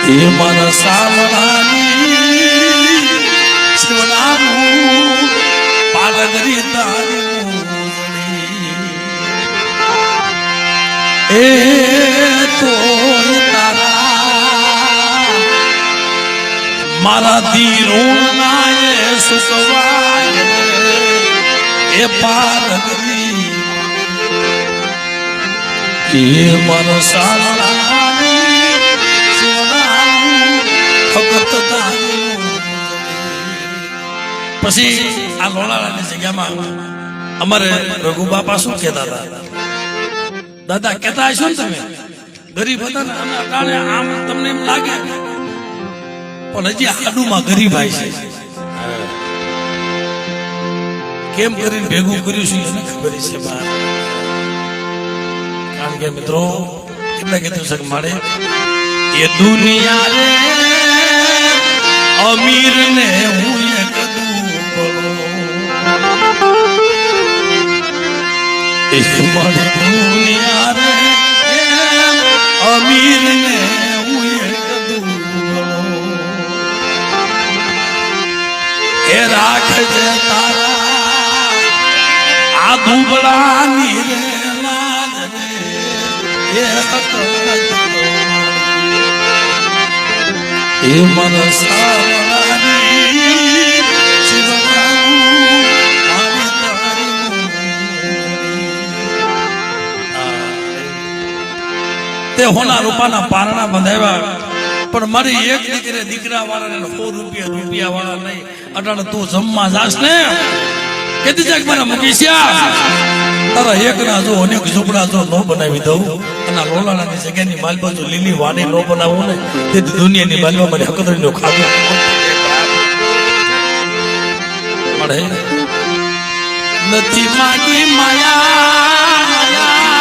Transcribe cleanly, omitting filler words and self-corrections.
એ મારા સાવણાની શિવનાનું પાલગરી તારી એ તો તારા મારા ધીરું નાય સુકવાય એ પાલગરી એ મારા સાવણાની પછી આ લોણાળાની જગ્યામાં અમારે રઘુ બાપા શું કહેતા હતા દાદા કહેતા હશો ને તમે ગરીબ હતા ને અમે અટાણે આમ તમને એમ લાગે પણ હજી આડુમાં ગરીબાઈ છે કેમ કરીને ભેગું કર્યું છે એને ખબર છે બાર કારણ કે મિત્રો એટલે કીધું છે મારે ये दुनिया रे अमीर ने हुए इस बड़ी दुनिया रे अमीर ने हुए ए राख जे तारा आ दुबड़ा नीरे लाज रे એ મન સાવણાની તે હોના રૂપાના પારણા બંધાવ્યા પણ મારી એક દીકરી દીકરા વાળાને 100 રૂપિયા વાળા નહીં અટાણે તું જમવા જાસ ને કેતી જાક મને મુકીશ્યા તારા એક ના જો અનેક ઝૂંપડા જો નો બનાવી દઉં અને લોલાણાની જગ્યાની માલબા જો લીલી વાડી નો બનાવું ને તે દુનિયાની માલબા મને હકદરીનો ખાધું મળે નથી માગી માયા